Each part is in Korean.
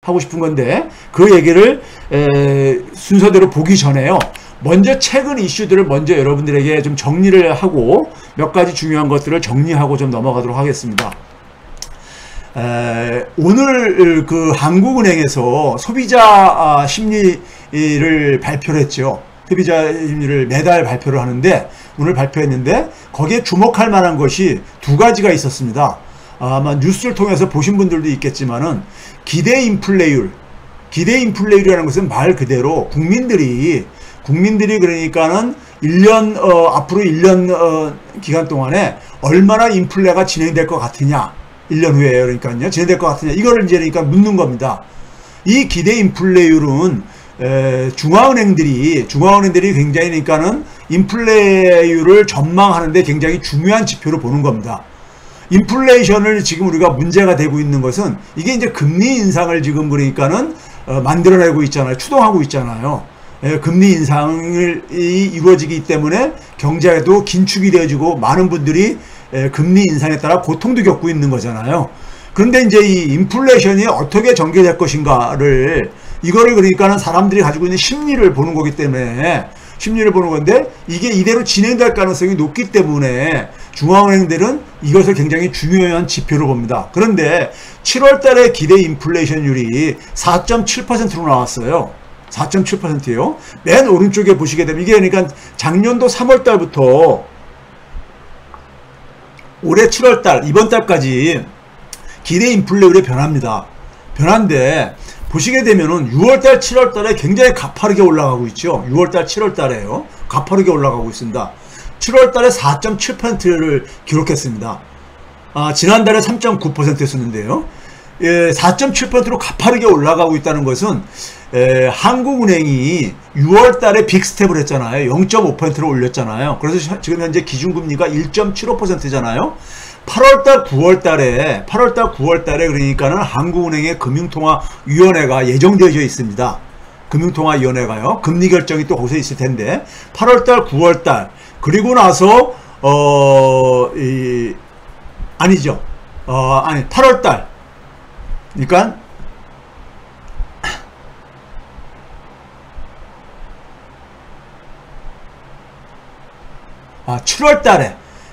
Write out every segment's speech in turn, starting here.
하고 싶은 건데 그 얘기를 순서대로 보기 전에요. 먼저 최근 이슈들을 먼저 여러분들에게 좀 정리를 하고 몇 가지 중요한 것들을 정리하고 좀 넘어가도록 하겠습니다. 오늘 그 한국은행에서 소비자 심리를 발표를 했죠. 소비자 심리를 매달 발표를 하는데 오늘 발표했는데 거기에 주목할 만한 것이 두 가지가 있었습니다. 아마 뉴스를 통해서 보신 분들도 있겠지만은 기대 인플레이율. 기대 인플레이율이라는 것은 말 그대로 국민들이 그러니까는 1년 앞으로 1년 기간 동안에 얼마나 인플레가 진행될 것 같으냐. 1년 후에 그러니까요. 진행될 것 같으냐. 이거를 이제 그러니까 묻는 겁니다. 이 기대 인플레이율은 중앙은행들이 굉장히 그러니까는 인플레이율을 전망하는데 굉장히 중요한 지표로 보는 겁니다. 인플레이션을 지금 우리가 문제가 되고 있는 것은 이게 이제 금리 인상을 지금 그러니까는 만들어내고 있잖아요. 추동하고 있잖아요. 금리 인상이 이루어지기 때문에 경제에도 긴축이 되어지고 많은 분들이 금리 인상에 따라 고통도 겪고 있는 거잖아요. 그런데 이제 이 인플레이션이 어떻게 전개될 것인가를 이거를 그러니까는 사람들이 가지고 있는 심리를 보는 거기 때문에 심리를 보는 건데 이게 이대로 진행될 가능성이 높기 때문에 중앙은행들은 이것을 굉장히 중요한 지표로 봅니다. 그런데 7월 달에 기대 인플레이션율이 4.7%로 나왔어요. 4.7%예요. 맨 오른쪽에 보시게 되면 이게 그러니까 작년도 3월 달부터 올해 7월 달, 이번 달까지 기대 인플레이율이 변합니다. 변한데 보시게 되면은 6월달, 7월달에 굉장히 가파르게 올라가고 있죠. 6월달, 7월달에요. 가파르게 올라가고 있습니다. 7월달에 4.7%를 기록했습니다. 지난달에 3.9%였었는데요. 4.7%로 가파르게 올라가고 있다는 것은 한국은행이 6월달에 빅스텝을 했잖아요. 0.5%를 올렸잖아요. 그래서 지금 현재 기준금리가 1.75%잖아요. 8월달, 9월달에 그러니까는 한국은행의 금융통화위원회가 예정되어져 있습니다. 금융통화위원회가요. 금리 결정이 또 거기서 있을 텐데 8월달, 9월달 그리고 나서 아니죠. 8월달 그러니까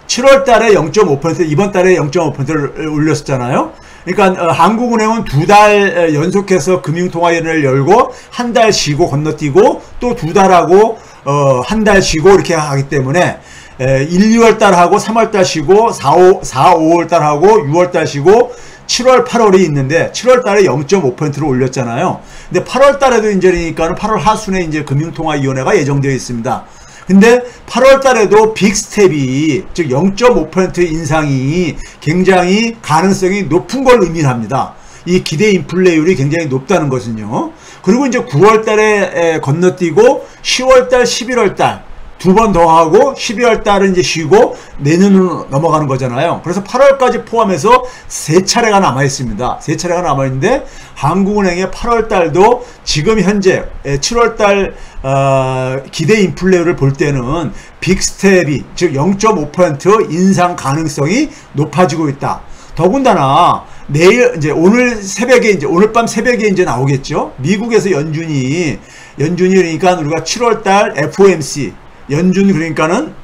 7월달에 0.5% 이번 달에 0.5%를 올렸었잖아요. 그러니까 한국은행은 두 달 연속해서 금융통화위원회를 열고 한 달 쉬고 건너뛰고 또 두 달하고 한 달 쉬고 이렇게 하기 때문에 1, 2월달하고 3월달 쉬고 4, 5월달하고 6월달 쉬고 7월, 8월이 있는데 7월달에 0.5%를 올렸잖아요. 근데 8월달에도 이제 그러니까는 8월 하순에 이제 금융통화위원회가 예정되어 있습니다. 근데 8월 달에도 빅스텝이 즉 0.5% 인상이 굉장히 가능성이 높은 걸 의미합니다. 이 기대 인플레이율이 굉장히 높다는 것은요. 그리고 이제 9월 달에 건너뛰고 10월 달, 11월 달 두 번 더 하고 12월 달은 이제 쉬고 내년으로 넘어가는 거잖아요. 그래서 8월까지 포함해서 세 차례가 남아 있습니다. 세 차례가 남아 있는데 한국은행의 8월 달도 지금 현재 7월 달 기대 인플레이율을 볼 때는 빅스텝이 즉 0.5% 인상 가능성이 높아지고 있다. 더군다나 내일 이제 오늘 밤 새벽에 이제 나오겠죠. 미국에서 연준이 그러니까 우리가 7월 달 FOMC 연준 그러니까는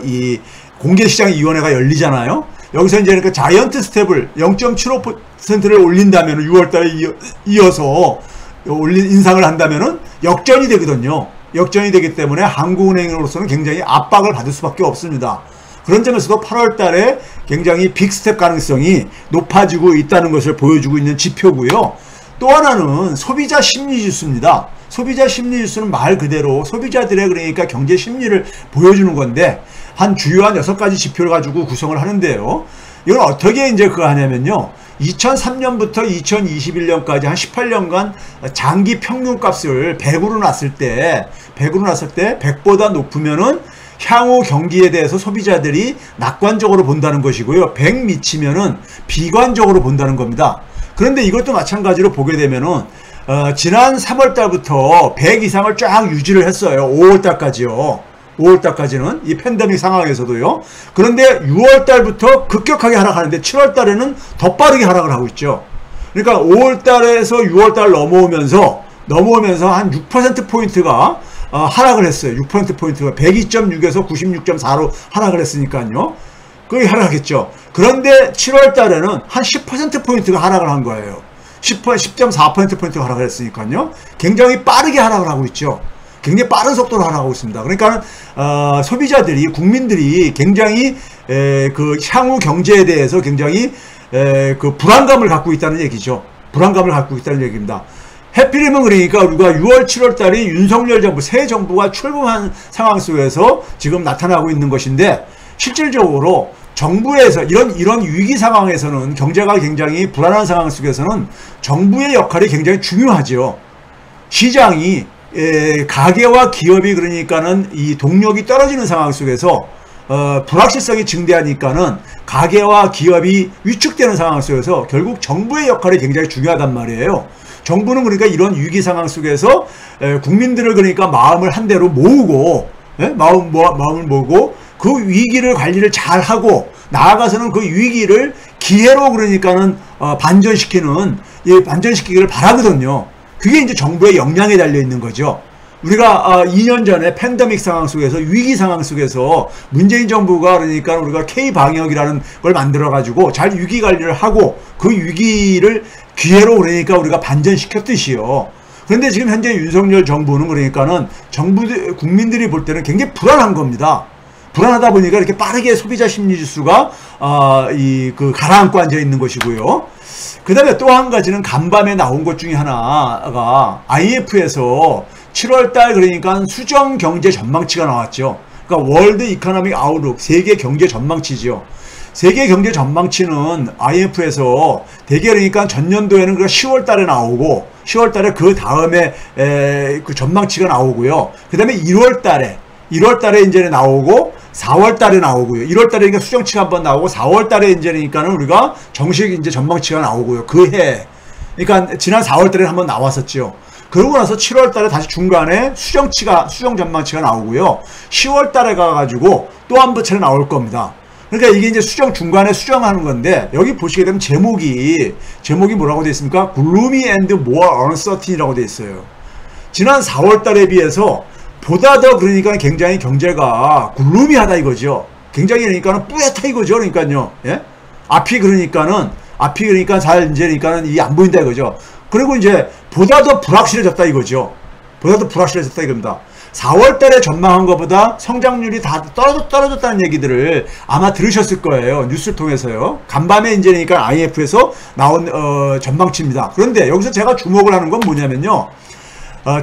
이 공개시장위원회가 열리잖아요. 여기서 이제 그러니까 자이언트 스텝을 0.75%를 올린다면 6월달에 이어서 인상을 한다면은 역전이 되거든요. 역전이 되기 때문에 한국은행으로서는 굉장히 압박을 받을 수밖에 없습니다. 그런 점에서도 8월 달에 굉장히 빅스텝 가능성이 높아지고 있다는 것을 보여주고 있는 지표고요. 또 하나는 소비자 심리지수입니다. 소비자 심리지수는 말 그대로 소비자들의 그러니까 경제 심리를 보여주는 건데 한 주요한 6가지 지표를 가지고 구성을 하는데요. 이건 어떻게 이제 그거 하냐면요. 2003년부터 2021년까지 한 18년간 장기 평균값을 100으로 놨을 때 100보다 높으면은 향후 경기에 대해서 소비자들이 낙관적으로 본다는 것이고요. 100 미치면은 비관적으로 본다는 겁니다. 그런데 이것도 마찬가지로 보게 되면은 지난 3월달부터 100 이상을 쫙 유지를 했어요. 5월달까지요. 5월달까지는 이 팬데믹 상황에서도요. 그런데 6월달부터 급격하게 하락하는데 7월달에는 더 빠르게 하락을 하고 있죠. 그러니까 5월달에서 6월달 넘어오면서 한 6%포인트가 하락을 했어요. 6%포인트가 102.6에서 96.4로 하락을 했으니까요. 거의 하락했죠. 그런데 7월달에는 한 10%포인트가 하락을 한 거예요. 10.4%포인트가 하락을 했으니까요. 굉장히 빠르게 하락을 하고 있죠. 굉장히 빠른 속도로 하락하고 있습니다. 그러니까 소비자들이, 국민들이 굉장히 그 향후 경제에 대해서 굉장히 그 불안감을 갖고 있다는 얘기죠. 불안감을 갖고 있다는 얘기입니다. 해피림은 그러니까 우리가 6월, 7월 달이 윤석열 정부, 새 정부가 출범한 상황 속에서 지금 나타나고 있는 것인데, 실질적으로 정부에서 이런 위기 상황에서는, 경제가 굉장히 불안한 상황 속에서는 정부의 역할이 굉장히 중요하죠. 시장이 가계와 기업이 그러니까는 이 동력이 떨어지는 상황 속에서 불확실성이 증대하니까는 가계와 기업이 위축되는 상황 속에서 결국 정부의 역할이 굉장히 중요하단 말이에요. 정부는 그러니까 이런 위기 상황 속에서 국민들을 그러니까 마음을 한대로 모으고, 마음을 모으고 그 위기를 관리를 잘 하고 나아가서는 그 위기를 기회로 그러니까는 반전시키기를 바라거든요. 그게 이제 정부의 역량에 달려 있는 거죠. 우리가 2년 전에 팬데믹 상황 속에서, 위기 상황 속에서 문재인 정부가 그러니까 우리가 K방역이라는 걸 만들어 가지고 잘 위기 관리를 하고 그 위기를 기회로 그러니까 우리가 반전시켰듯이요. 그런데 지금 현재 윤석열 정부는 그러니까는 국민들이 볼 때는 굉장히 불안한 겁니다. 불안하다 보니까 이렇게 빠르게 소비자 심리 지수가 가라앉고 앉아 있는 것이고요. 그 다음에 또 한 가지는 간밤에 나온 것 중에 하나가 IMF에서 7월달 그러니까 수정 경제 전망치가 나왔죠. 그러니까 월드 이코노믹 아웃룩, 세계 경제 전망치죠. 세계 경제 전망치는 IMF에서 대개 그러니까 전년도에는 10월달에 나오고 10월달에 그 다음에 그 전망치가 나오고요. 그 다음에 1월달에 이제 나오고 4월달에 나오고요. 1월달에 그러니까 수정치가 한번 나오고 4월달에 이제 그러니까는 우리가 정식 이제 전망치가 나오고요. 그 해. 그러니까 지난 4월달에 한번 나왔었죠. 그러고 나서 7월달에 다시 중간에 수정 전망치가 나오고요. 10월달에 가가지고 또 한 번째로 나올 겁니다. 그러니까 이게 이제 중간에 수정하는 건데, 여기 보시게 되면 제목이 뭐라고 되어 있습니까? Gloomy and more uncertain이라고 되어 있어요. 지난 4월달에 비해서 보다 더 그러니까 굉장히 경제가 글루미하다 이거죠. 굉장히 그러니까는 뿌옇다 이거죠. 그러니까요. 예? 앞이 그러니까 잘 이제 그러니까는 이 안 보인다 이거죠. 그리고 이제 보다 더 불확실해졌다 이거죠. 보다 더 불확실해졌다 이겁니다. 4월달에 전망한 것보다 성장률이 다 떨어졌다는 얘기들을 아마 들으셨을 거예요. 뉴스를 통해서요. 간밤에 이제 그러니까 IMF에서 나온 전망치입니다. 그런데 여기서 제가 주목을 하는 건 뭐냐면요.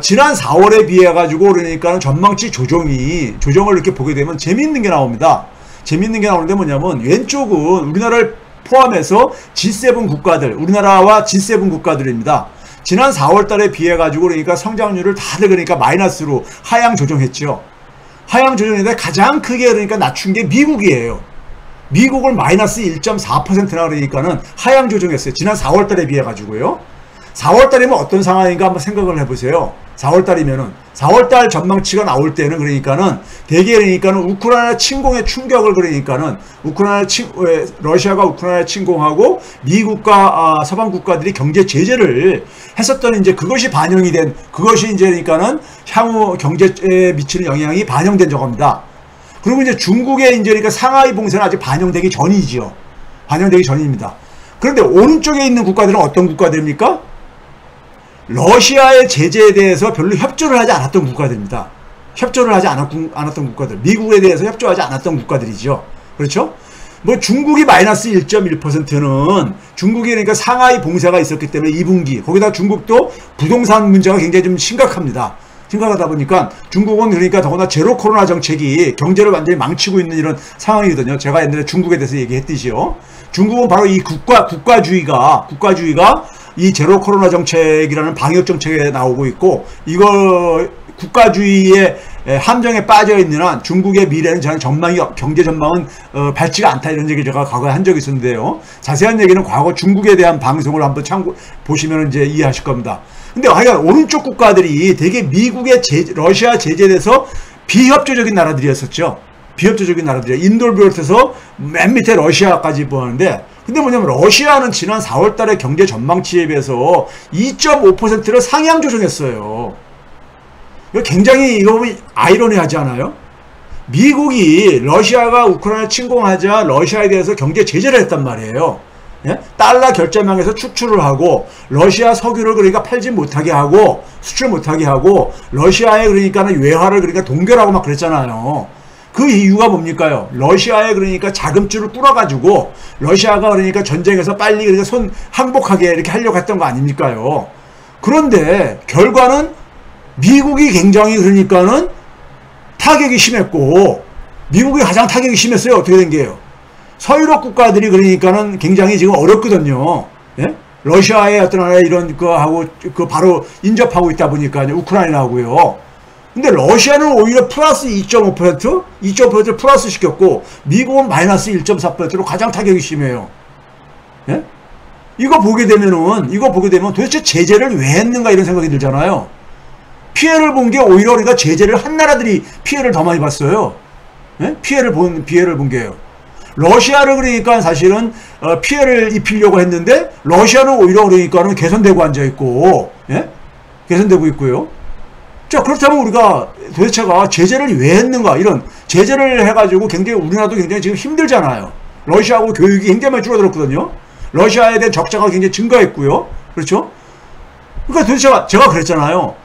지난 4월에 비해 가지고 그러니까 전망치 조정을 이렇게 보게 되면 재미있는 게 나옵니다. 재미있는 게 나오는데 뭐냐면, 왼쪽은 우리나라를 포함해서 G7 국가들, 우리나라와 G7 국가들입니다. 지난 4월달에 비해 가지고 그러니까 성장률을 다들 그러니까 마이너스로 하향 조정했죠. 하향 조정인데 가장 크게 그러니까 낮춘 게 미국이에요. 미국을 마이너스 1.4%나 그러니까는 하향 조정했어요. 지난 4월달에 비해 가지고요. 4월달이면 어떤 상황인가 한번 생각을 해보세요. 4월달 전망치가 나올 때는 그러니까는 대개 그러니까는 우크라이나 침공의 충격을 그러니까는 러시아가 우크라이나 침공하고 미국과 서방 국가들이 경제 제재를 했었던 이제 그것이 반영이 된, 그것이 이제 그러니까는 향후 경제에 미치는 영향이 반영된 저겁니다. 그리고 이제 중국의 이제 그러니까 상하이 봉쇄는 아직 반영되기 전이지요. 반영되기 전입니다. 그런데 오른쪽에 있는 국가들은 어떤 국가들입니까? 러시아의 제재에 대해서 별로 협조를 하지 않았던 국가들입니다. 협조를 하지 않았던 국가들. 미국에 대해서 협조하지 않았던 국가들이죠. 그렇죠? 뭐 중국이 마이너스 1.1%는 중국이 그러니까 상하이 봉쇄가 있었기 때문에 2분기. 거기다 중국도 부동산 문제가 굉장히 좀 심각합니다. 심각하다 보니까 중국은 그러니까 더구나 제로 코로나 정책이 경제를 완전히 망치고 있는 이런 상황이거든요. 제가 옛날에 중국에 대해서 얘기했듯이요. 중국은 바로 이 국가주의가 이 제로 코로나 정책이라는 방역 정책에 나오고 있고, 이거 국가주의의 함정에 빠져 있는 한 중국의 미래는 저는 경제 전망은 밝지가 않다, 이런 얘기 제가 과거에 한 적이 있었는데요. 자세한 얘기는 과거 중국에 대한 방송을 한번 보시면 이제 이해하실 겁니다. 근데 하여간 오른쪽 국가들이 되게 미국의 러시아 제재에 대해서 비협조적인 나라들이었었죠. 비협조적인 나라들이에요. 인도를 비롯해서 맨 밑에 러시아까지 보는데, 근데 뭐냐면 러시아는 지난 4월 달에 경제 전망치에 비해서 2.5%를 상향 조정했어요. 이거 굉장히 이거 보면 아이러니하지 않아요? 미국이 러시아가 우크라이나 침공하자 러시아에 대해서 경제 제재를 했단 말이에요. 예? 달러 결제망에서 추출을 하고 러시아 석유를 그러니까 팔지 못하게 하고 수출 못하게 하고 러시아에 그러니까는 외화를 그러니까 동결하고 막 그랬잖아요. 그 이유가 뭡니까요? 러시아에 그러니까 자금줄을 뚫어가지고 러시아가 그러니까 전쟁에서 빨리 그러니까 항복하게 이렇게 하려고 했던 거 아닙니까요? 그런데 결과는 미국이 굉장히 그러니까는 타격이 심했고 미국이 가장 타격이 심했어요. 어떻게 된 게요? 서유럽 국가들이 그러니까는 굉장히 지금 어렵거든요. 예? 러시아의 어떤 하나의 이런 거하고 그 바로 인접하고 있다 보니까 우크라이나하고요. 근데 러시아는 오히려 플러스 2.5%, 2.5% 플러스 시켰고 미국은 마이너스 1.4%로 가장 타격이 심해요. 예? 이거 보게 되면 도대체 제재를 왜 했는가 이런 생각이 들잖아요. 피해를 본 게 오히려 우리가 제재를 한 나라들이 피해를 더 많이 봤어요. 예? 피해를 본 게요. 러시아를 그러니까 사실은 피해를 입히려고 했는데 러시아는 오히려 그러니까는 개선되고 앉아 있고, 예? 개선되고 있고요. 자, 그렇다면 우리가 도대체가 제재를 왜 했는가 이런 제재를 해가지고 굉장히 우리나라도 굉장히 지금 힘들잖아요. 러시아하고 교육이 굉장히 많이 줄어들었거든요. 러시아에 대한 적자가 굉장히 증가했고요. 그렇죠? 그러니까 도대체가 제가 그랬잖아요.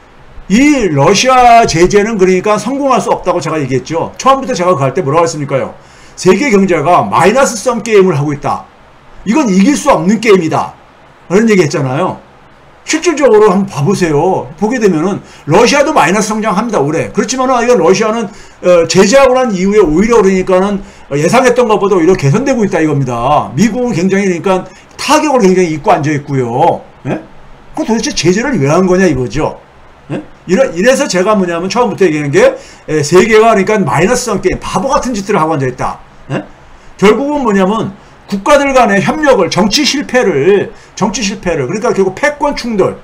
이 러시아 제재는 그러니까 성공할 수 없다고 제가 얘기했죠. 처음부터 제가 그 할 때 뭐라고 했습니까요? 세계 경제가 마이너스 썸 게임을 하고 있다. 이건 이길 수 없는 게임이다. 그런 얘기 했잖아요. 실질적으로 한번 봐보세요. 보게 되면은 러시아도 마이너스 성장합니다. 올해. 그렇지만은 이건 러시아는 제재하고 난 이후에 오히려 그러니까는 예상했던 것보다 오히려 개선되고 있다 이겁니다. 미국은 굉장히 그러니까 타격을 굉장히 입고 앉아 있고요. 예? 그 도대체 제재를 왜 한 거냐 이거죠. 예? 이래서 제가 뭐냐면 처음부터 얘기하는 게 세계가 그러니까 마이너스성 게임 바보 같은 짓들을 하고 앉아 있다. 예? 결국은 뭐냐면 국가들 간의 협력을 정치 실패를 그러니까 결국 패권 충돌,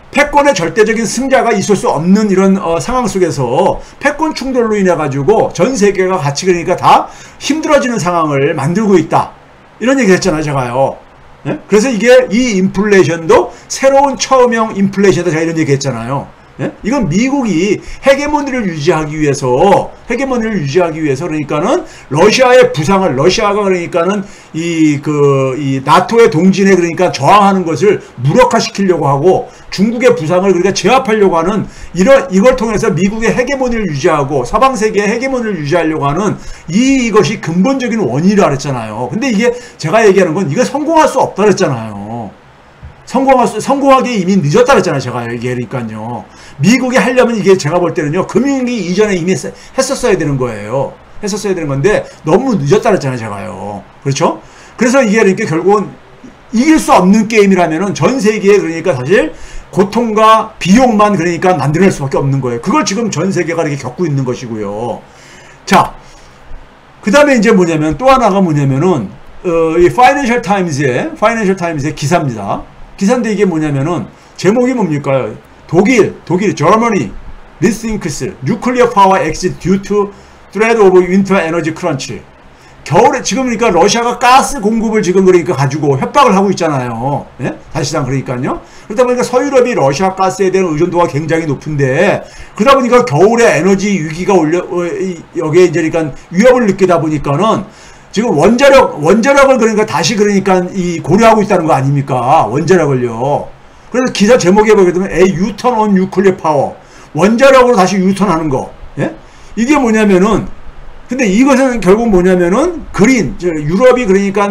패권의 절대적인 승자가 있을 수 없는 이런 상황 속에서 패권 충돌로 인해 가지고 전 세계가 같이 그러니까 다 힘들어지는 상황을 만들고 있다. 이런 얘기 했잖아요, 제가요. 예? 그래서 이게 이 인플레이션도 새로운 처음형 인플레이션이다. 제가 이런 얘기 했잖아요. 예? 이건 미국이 헤게모니를 유지하기 위해서 그러니까는 러시아의 부상을 러시아가 그러니까는 이 나토의 동진에 그러니까 저항하는 것을 무력화시키려고 하고 중국의 부상을 그러니까 제압하려고 하는 이걸 통해서 미국의 헤게모니를 유지하고 서방 세계의 헤게모니를 유지하려고 하는 이것이 근본적인 원인이라 그랬잖아요. 근데 이게 제가 얘기하는 건 이거 성공할 수 없다 그랬잖아요. 성공하기 이미 늦었다 그랬잖아요. 제가 얘기하니까요. 미국이 하려면 이게 제가 볼 때는요. 금융위기 이전에 이미 했었어야 되는 거예요. 했었어야 되는 건데 너무 늦었다 그랬잖아요. 제가요. 그렇죠? 그래서 이게 이렇게 결국은 이길 수 없는 게임이라면은 전 세계에 그러니까 사실 고통과 비용만 그러니까 만들어낼 수밖에 없는 거예요. 그걸 지금 전 세계가 이렇게 겪고 있는 것이고요. 자, 그 다음에 이제 뭐냐면 또 하나가 뭐냐면은 이 파이낸셜 타임즈의 기사입니다. 기사인데 이게 뭐냐면은 제목이 뭡니까? 독일, Germany, rethinks nuclear power exit due to threat of winter energy crunch. 겨울에 지금 그러니까 러시아가 가스 공급을 지금 그러니까 가지고 협박을 하고 있잖아요. 예? 사실상 그러니까요. 그러다 보니까 서유럽이 러시아 가스에 대한 의존도가 굉장히 높은데 그러다 보니까 겨울에 에너지 위기가 여기에 이제 그러니까 위협을 느끼다 보니까는 지금 원자력을 그러니까 다시 그러니까 고려하고 있다는 거 아닙니까? 원자력을요. 그래서 기사 제목에 보게 되면 A U-turn on nuclear power. 원자력으로 다시 유턴하는 거. 예? 이게 뭐냐면은 근데 이것은 결국 뭐냐면은 유럽이 그러니까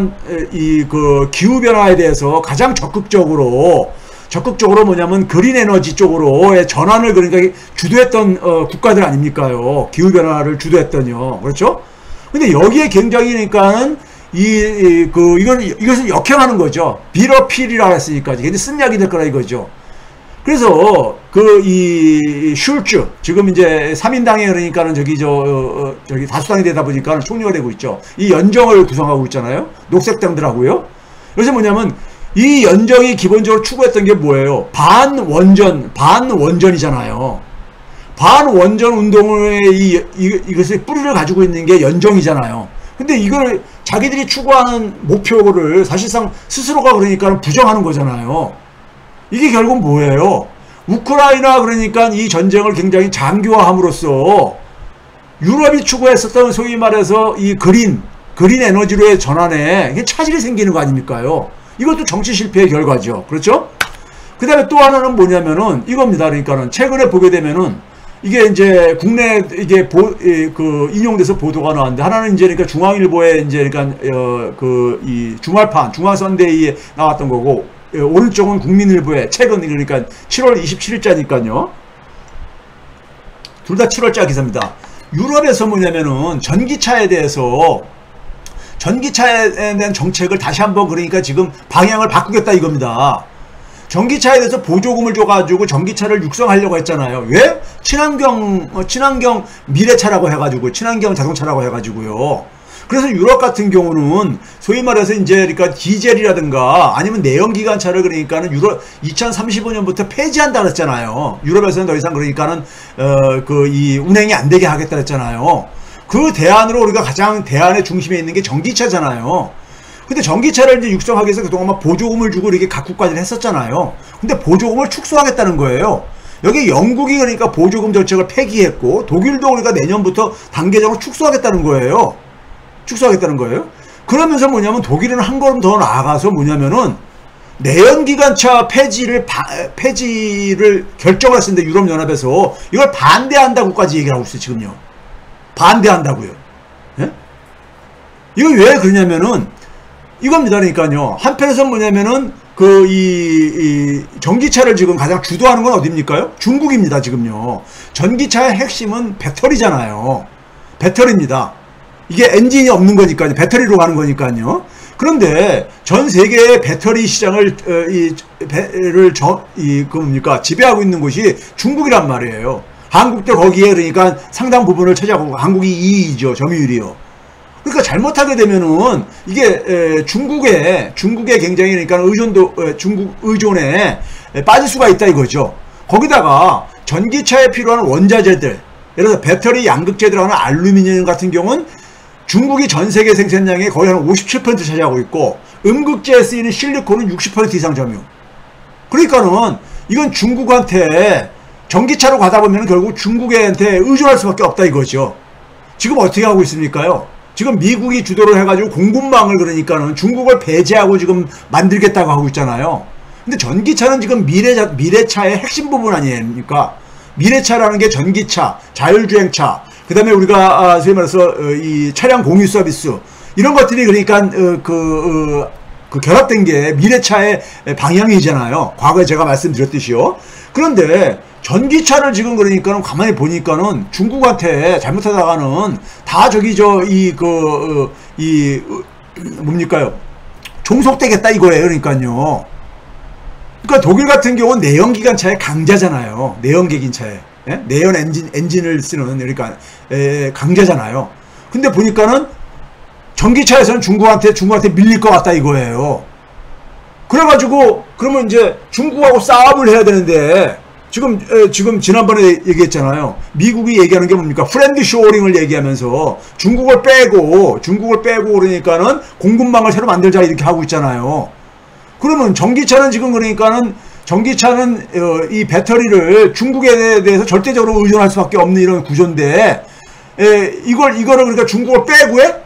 그 기후 변화에 대해서 가장 적극적으로 뭐냐면 그린 에너지 쪽으로의 전환을 그러니까 주도했던 국가들 아닙니까요? 기후 변화를 주도했던요. 그렇죠? 근데 여기에 굉장히 그러니까는 이것을 역행하는 거죠. 비러필이라고 했으니까 굉장히 쓴 약이 될 거라 이거죠. 그래서 슐츠 지금 이제 3인당에 그러니까는 저기 다수당이 되다 보니까 총리가 되고 있죠. 이 연정을 구성하고 있잖아요. 녹색당들하고요. 그래서 뭐냐면 이 연정이 기본적으로 추구했던 게 뭐예요? 반원전이잖아요. 반원전 운동의 이것의 뿌리를 가지고 있는 게 연정이잖아요. 근데 이걸 자기들이 추구하는 목표를 사실상 스스로가 그러니까 부정하는 거잖아요. 이게 결국 뭐예요? 우크라이나 그러니까 이 전쟁을 굉장히 장기화함으로써 유럽이 추구했었던 소위 말해서 이 그린 에너지로의 전환에 이게 차질이 생기는 거 아닙니까요? 이것도 정치 실패의 결과죠. 그렇죠? 그 다음에 또 하나는 뭐냐면은 이겁니다. 그러니까는 최근에 보게 되면은 이게 이제 국내 이게 그 인용돼서 보도가 나왔는데 하나는 이제 그러니까 중앙일보에 이제 그러니까 이 주말판 중앙선데이에 나왔던 거고 오른쪽은 국민일보에 최근 그러니까 7월 27일자니까요. 둘 다 7월자 기사입니다. 유럽에서 뭐냐면은 전기차에 대한 정책을 다시 한번 그러니까 지금 방향을 바꾸겠다 이겁니다. 전기차에 대해서 보조금을 줘가지고 전기차를 육성하려고 했잖아요. 왜? 친환경 미래차라고 해가지고, 친환경 자동차라고 해가지고요. 그래서 유럽 같은 경우는 소위 말해서 이제 그러니까 디젤이라든가 아니면 내연기관차를 그러니까는 2035년부터 폐지한다 그랬잖아요. 유럽에서는 더 이상 그러니까는 이 운행이 안 되게 하겠다 그랬잖아요. 그 대안으로 우리가 가장 대안의 중심에 있는 게 전기차잖아요. 근데 전기차를 이제 육성하기 위해서 그동안 막 보조금을 주고 이렇게 각국까지 했었잖아요. 근데 보조금을 축소하겠다는 거예요. 여기 영국이 그러니까 보조금 정책을 폐기했고 독일도 그러니까 내년부터 단계적으로 축소하겠다는 거예요. 그러면서 뭐냐면 독일은 한 걸음 더 나아가서 뭐냐면은 내연기관차 폐지를 결정을 했었는데 유럽연합에서 이걸 반대한다고까지 얘기를 하고 있어요. 지금요. 반대한다고요. 예? 이거 왜 그러냐면은 이겁니다. 그러니까요. 한편에서 뭐냐면은 이 전기차를 지금 가장 주도하는 건 어딥니까요? 중국입니다. 지금요. 전기차의 핵심은 배터리잖아요. 배터리입니다. 이게 엔진이 없는 거니까요. 배터리로 가는 거니까요. 그런데 전 세계의 배터리 시장을 지배하고 있는 곳이 중국이란 말이에요. 한국도 거기에 그러니까 상당 부분을 차지하고 한국이 2위죠. 점유율이요. 그러니까 잘못하게 되면은 이게 중국에 굉장히 그러니까 중국 의존에 빠질 수가 있다 이거죠. 거기다가 전기차에 필요한 원자재들, 예를 들어서 배터리 양극재 들어가는 알루미늄 같은 경우는 중국이 전 세계 생산량의 거의 한 57% 차지하고 있고 음극재에 쓰이는 실리콘은 60% 이상 점유. 그러니까는 이건 중국한테 전기차로 가다 보면 결국 중국한테 의존할 수밖에 없다 이거죠. 지금 어떻게 하고 있습니까요? 지금 미국이 주도를 해가지고 공급망을 그러니까는 중국을 배제하고 지금 만들겠다고 하고 있잖아요. 근데 전기차는 지금 미래차의 핵심 부분 아닙니까? 미래차라는 게 전기차, 자율주행차, 그 다음에 우리가 소위 말해서 이 차량 공유 서비스 이런 것들이 그러니까 결합된 게 미래차의 방향이잖아요. 과거에 제가 말씀드렸듯이요. 그런데 전기차를 지금 그러니까는 가만히 보니까는 중국한테 잘못하다가는 다 뭡니까요? 종속되겠다 이거예요. 그러니까요. 그러니까 독일 같은 경우는 내연기관차의 강자잖아요. 내연기관차에. 예? 내연 엔진을 쓰는, 그러니까, 강자잖아요. 근데 보니까는 전기차에서는 중국한테 밀릴 것 같다 이거예요. 그래가지고, 그러면 이제 중국하고 싸움을 해야 되는데, 지금 지난번에 얘기했잖아요. 미국이 얘기하는 게 뭡니까? 프렌드 쇼어링을 얘기하면서 중국을 빼고 그러니까는 공급망을 새로 만들자 이렇게 하고 있잖아요. 그러면 전기차는 지금 그러니까는 이 배터리를 중국에 대해서 절대적으로 의존할 수밖에 없는 이런 구조인데, 이거를 그러니까 중국을 빼고 해?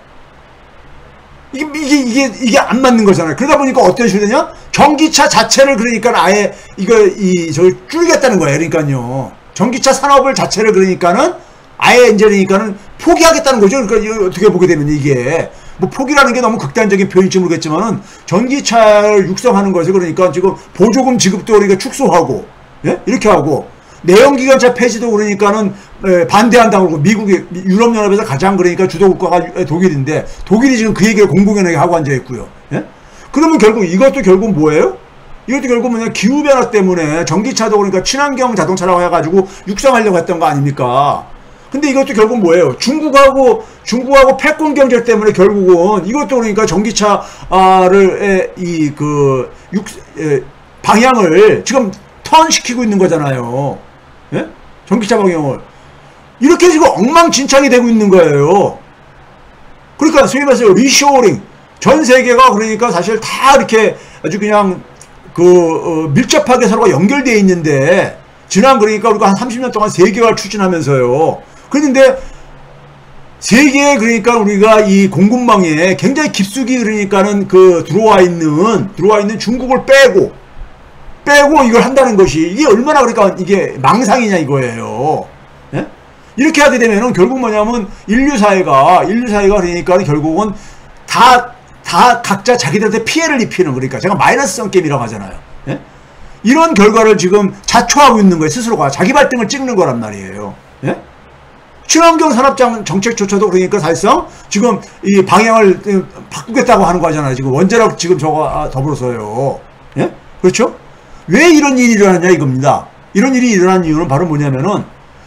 이게 안 맞는 거잖아요. 그러다 보니까 어떤 식으로 되냐? 전기차 자체를 그러니까 아예 줄이겠다는 거예요. 그러니까요. 전기차 산업을 자체를 그러니까는 아예 이제 그러니까는 포기하겠다는 거죠. 그러니까 어떻게 보게 되면 이게 뭐 포기라는 게 너무 극단적인 표현일지 모르겠지만은 전기차를 육성하는 것에 그러니까 지금 보조금 지급도 우리가 축소하고, 예? 이렇게 하고 내연기관차 폐지도 그러니까는 반대한다고 그러고 미국이 유럽연합에서 가장 그러니까 주도국가가 독일인데 독일이 지금 그 얘기를 공공연하게 하고 앉아 있고요. 예? 그러면 이것도 결국 뭐예요? 이것도 결국 뭐냐 기후변화 때문에 전기차도 그러니까 친환경 자동차라고 해가지고 육성하려고 했던 거 아닙니까? 근데 이것도 결국 뭐예요? 중국하고 패권 경제 때문에 결국은 이것도 그러니까 전기차를 방향을 지금 턴시키고 있는 거잖아요. 예? 전기차 방향을 이렇게 지금 엉망진창이 되고 있는 거예요. 그러니까 소위 말해서 리쇼어링, 전 세계가 그러니까 사실 다 이렇게 아주 그냥 밀접하게 서로가 연결되어 있는데, 지난 그러니까 우리가 한 30년 동안 세계화를 추진하면서요. 그런데 세계에 그러니까 우리가 이 공급망에 굉장히 깊숙이 그러니까는 들어와 있는 중국을 빼고 이걸 한다는 것이 이게 얼마나 그러니까 이게 망상이냐 이거예요. 예? 이렇게 하게 되면은 결국 뭐냐면 인류사회가 그러니까 결국은 다 각자 자기들한테 피해를 입히는, 그러니까 제가 마이너스성 게임이라고 하잖아요. 예? 이런 결과를 지금 자초하고 있는 거예요. 스스로가 자기 발등을 찍는 거란 말이에요. 예? 친환경 산업 정책조차도 그러니까 사실상 지금 이 방향을 바꾸겠다고 하는 거잖아요. 지금 원자력 지금 저거 더불어서요. 예? 그렇죠? 왜 이런 일이 일어났냐 이겁니다. 이런 일이 일어난 이유는 바로 뭐냐면은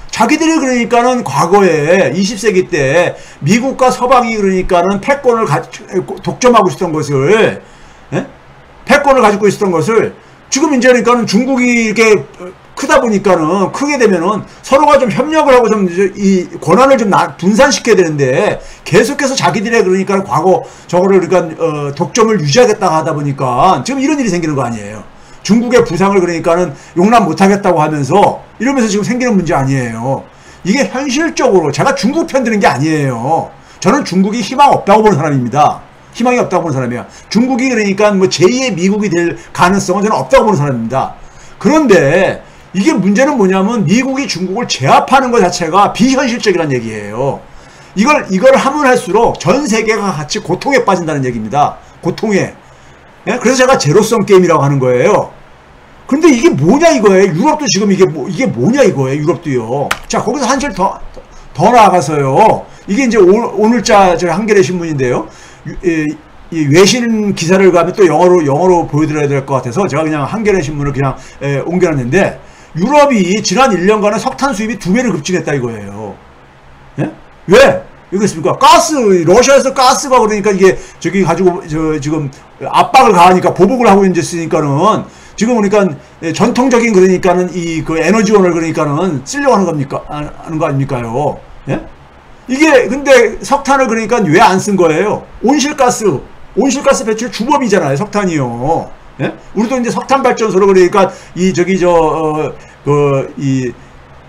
자기들이 그러니까는 과거에 20세기 때 미국과 서방이 그러니까는 패권을 독점하고 있었던 것을, 예? 패권을 가지고 있었던 것을 지금 이제 그러니까는 중국이 이렇게 크다 보니까는, 크게 되면은 서로가 좀 협력을 하고 좀 이 권한을 좀 분산시켜야 되는데 계속해서 자기들의 그러니까 과거 저거를 그러니까 독점을 유지하겠다 하다 보니까 지금 이런 일이 생기는 거 아니에요. 중국의 부상을 그러니까는 용납 못하겠다고 하면서 이러면서 지금 생기는 문제 아니에요. 이게 현실적으로 제가 중국 편 드는 게 아니에요. 저는 중국이 희망 없다고 보는 사람입니다. 희망이 없다고 보는 사람이야. 중국이 그러니까 뭐 제2의 미국이 될 가능성은 저는 없다고 보는 사람입니다. 그런데 이게 문제는 뭐냐면 미국이 중국을 제압하는 것 자체가 비현실적이라는 얘기예요. 이걸 하면 할수록 전 세계가 같이 고통에 빠진다는 얘기입니다. 고통에. 예? 그래서 제가 제로섬 게임이라고 하는 거예요. 근데 이게 뭐냐 이거예요. 유럽도 지금 이게 뭐냐 이거예요. 유럽도요. 자, 거기서 한실 더 나아가서요. 이게 이제 오늘자 한겨레 신문인데요. 이 외신 기사를 가면 또 영어로 보여드려야 될 것 같아서 제가 그냥 한겨레 신문을 그냥 옮겨놨는데, 유럽이 지난 1년간의 석탄 수입이 2배를 급증했다 이거예요. 예? 왜? 이거겠습니까? 러시아에서 가스가 그러니까 이게 저기 가지고 지금 압박을 가하니까 보복을 하고 있으니까는 지금 그러니까 전통적인 그러니까는 에너지원을 그러니까는 쓰려고 하는 거 아닙니까요? 예? 이게 근데 석탄을 그러니까 왜 안 쓴 거예요? 온실가스 배출 주범이잖아요, 석탄이요. 예? 우리도 이제 석탄 발전소로 그러니까 이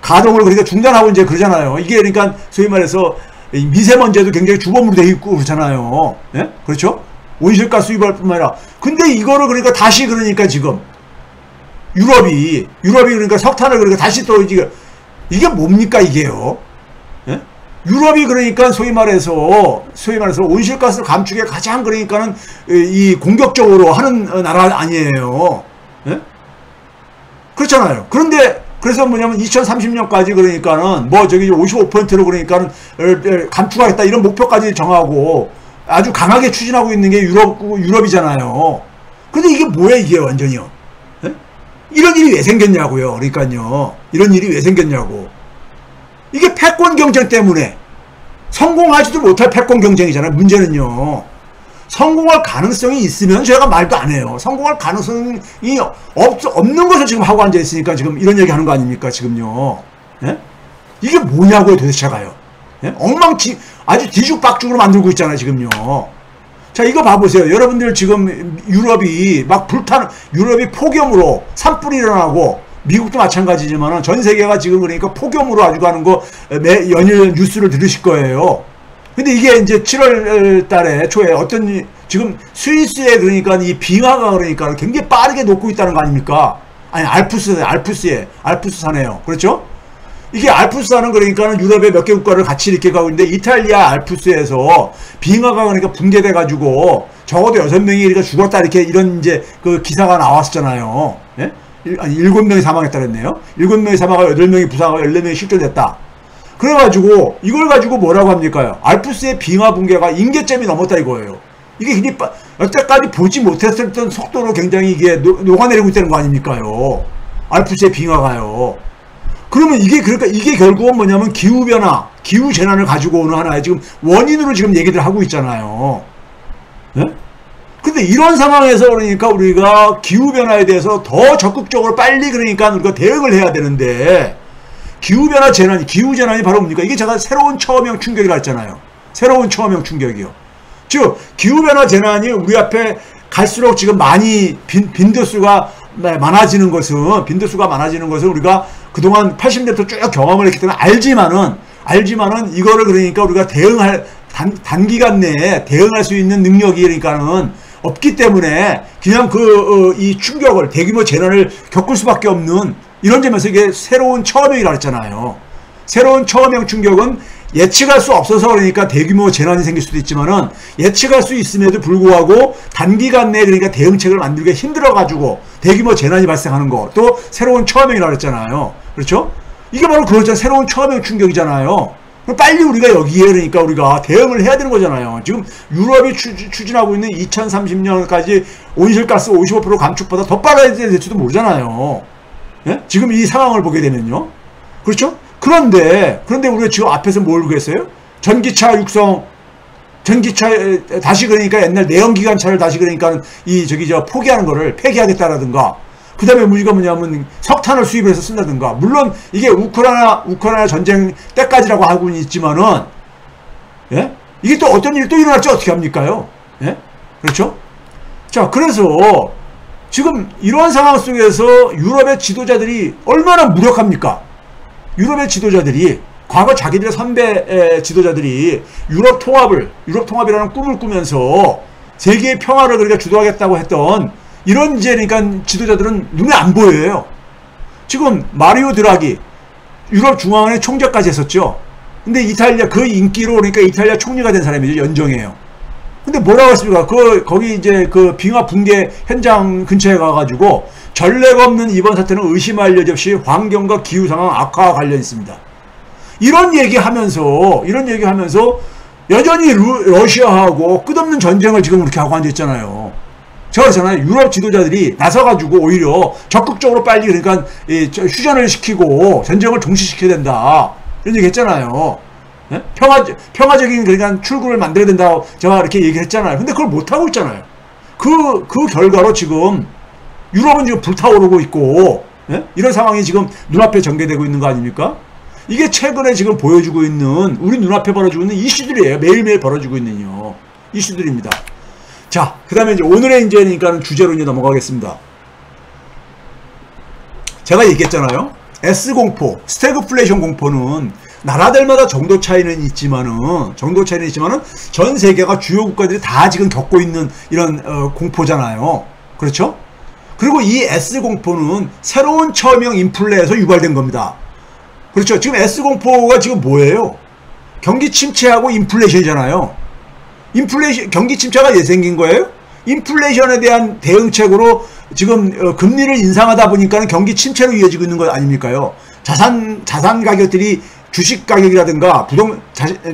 가동을 그러니까 중단하고 이제 그러잖아요. 이게 그러니까 소위 말해서 미세먼지에도 굉장히 주범으로 돼 있고 그렇잖아요. 예? 그렇죠? 온실가스 유발 뿐만 아니라. 근데 이거를 그러니까 다시 그러니까 지금 유럽이 그러니까 석탄을 그러니까 다시 또 이게 뭡니까 이게요? 예? 유럽이 그러니까 소위 말해서 온실가스 감축에 가장 그러니까는 이 공격적으로 하는 나라 아니에요. 예? 그렇잖아요. 그래서 뭐냐면 2030년까지 그러니까는 뭐 저기 55%로 그러니까는 감축하겠다 이런 목표까지 정하고 아주 강하게 추진하고 있는 게 유럽이잖아요. 근데 이게 뭐야 이게 완전히요. 예? 이런 일이 왜 생겼냐고요. 그러니까요. 이런 일이 왜 생겼냐고. 이게 패권 경쟁 때문에 성공하지도 못할 패권 경쟁이잖아요. 문제는요. 성공할 가능성이 있으면 제가 말도 안 해요. 성공할 가능성이 없는 것을 지금 하고 앉아있으니까 지금 이런 얘기 하는 거 아닙니까, 지금요. 예? 이게 뭐냐고요, 도대체가요. 예? 아주 뒤죽박죽으로 만들고 있잖아요, 지금요. 자, 이거 봐보세요. 여러분들 지금 유럽이 폭염으로 산불이 일어나고, 미국도 마찬가지지만 전 세계가 지금 그러니까 폭염으로 아주 가는 거 연일 뉴스를 들으실 거예요. 근데 이게 이제 7월 달에 초에 지금 스위스에 그러니까 이 빙하가 그러니까 굉장히 빠르게 녹고 있다는 거 아닙니까? 아니, 알프스산이에요. 그렇죠? 이게 알프스산은 그러니까 유럽의 몇 개 국가를 같이 이렇게 가고 있는데, 이탈리아 알프스에서 빙하가 그러니까 붕괴돼가지고 적어도 6명이 그러니까 죽었다 이렇게 이런 이제 기사가 나왔었잖아요. 예? 아니 7명이 사망했다 그랬네요. 7명이 사망하고 8명이 부상하고 14명이 실종됐다. 그래가지고 이걸 가지고 뭐라고 합니까? 알프스의 빙하 붕괴가 임계점이 넘었다 이거예요. 이게 굉장히 여태까지 보지 못했던 속도로 굉장히 이게 녹아내리고 있다는 거 아닙니까요? 알프스의 빙하가요. 그러면 이게 결국은 뭐냐면 기후변화, 기후재난을 가지고 오는 하나의 지금 원인으로 지금 얘기들 하고 있잖아요. 네? 근데 이런 상황에서 그러니까 우리가 기후변화에 대해서 더 적극적으로 빨리 그러니까 우리가 대응을 해야 되는데, 기후재난이 바로 뭡니까? 이게 제가 새로운 처음형 충격이라 했잖아요. 새로운 초험형 충격이요. 즉 기후변화 재난이 우리 앞에 갈수록 지금 많이 빈도수가 많아지는 것은 우리가 그동안 80년부터 쭉 경험을 했기 때문에 알지만은 이거를 그러니까 우리가 단기간 내에 대응할 수 있는 능력이 그러니까는 없기 때문에 그냥 이 충격을 대규모 재난을 겪을 수밖에 없는 이런 점에서 이게 새로운 초험형이라고 했잖아요. 새로운 초험형 충격은 예측할 수 없어서 그러니까 대규모 재난이 생길 수도 있지만은 예측할 수 있음에도 불구하고 단기간 내에 그러니까 대응책을 만들기가 힘들어가지고 대규모 재난이 발생하는 거 또 새로운 초험형이라고 했잖아요. 그렇죠? 이게 바로 그거잖아요. 새로운 초험형 충격이잖아요. 빨리 우리가 여기에 그러니까 우리가 대응을 해야 되는 거잖아요. 지금 유럽이 추진하고 있는 2030년까지 온실가스 55% 감축보다 더 빨라야 될지도 모르잖아요. 예? 지금 이 상황을 보게 되면요. 그렇죠? 그런데 우리가 지금 앞에서 뭘 그랬어요? 전기차 다시 그러니까 옛날 내연기관차를 다시 그러니까 포기하는 거를 폐기하겠다라든가 그 다음에 우리가 뭐냐면 석탄을 수입해서 쓴다든가 물론 이게 우크라이나 전쟁 때까지라고 하고는 있지만은 예? 이게 또 어떤 일이 또 일어날지 어떻게 합니까요? 예? 그렇죠? 자 그래서 지금 이러한 상황 속에서 유럽의 지도자들이 얼마나 무력합니까? 유럽의 지도자들이 과거 자기들의 선배 지도자들이 유럽 통합이라는 꿈을 꾸면서 세계의 평화를 그러니까 주도하겠다고 했던 이런 그러니까 지도자들은 눈에 안 보여요. 지금 마리오 드라기 유럽 중앙은행 총재까지 했었죠. 근데 이탈리아 그 인기로 그러니까 이탈리아 총리가 된 사람이죠. 연정이에요. 근데 뭐라고 했습니까? 거기 이제 그 빙하 붕괴 현장 근처에 가가지고 전례가 없는 이번 사태는 의심할 여지 없이 환경과 기후 상황 악화와 관련 있습니다. 이런 얘기하면서 여전히 러시아하고 끝없는 전쟁을 지금 이렇게 하고 앉아있잖아요. 제가 그러잖아요. 유럽 지도자들이 나서가지고 오히려 적극적으로 빨리 그러니까 휴전을 시키고 전쟁을 종식시켜야 된다. 이런 얘기 했잖아요. 네? 평화적인 그러니까 출구를 만들어야 된다고 제가 이렇게 얘기를 했잖아요. 근데 그걸 못하고 있잖아요. 그 결과로 지금 유럽은 지금 불타오르고 있고, 네? 이런 상황이 지금 눈앞에 전개되고 있는 거 아닙니까? 이게 최근에 지금 보여주고 있는, 우리 눈앞에 벌어지고 있는 이슈들이에요. 매일매일 벌어지고 있는 이슈들입니다. 자, 그 다음에 이제 오늘의 그러니까 주제로 이제 넘어가겠습니다. 제가 얘기했잖아요. S공포, 스태그플레이션 공포는 나라들마다 정도 차이는 있지만은 전 세계가 주요 국가들이 다 지금 겪고 있는 이런 공포잖아요. 그렇죠? 그리고 이 S공포는 새로운 초험형 인플레에서 유발된 겁니다. 그렇죠? 지금 S공포가 지금 뭐예요? 경기 침체하고 인플레이션이잖아요. 경기 침체가 왜 생긴 거예요? 인플레이션에 대한 대응책으로 지금 금리를 인상하다 보니까 경기 침체로 이어지고 있는 거 아닙니까요? 자산 가격들이 주식 가격이라든가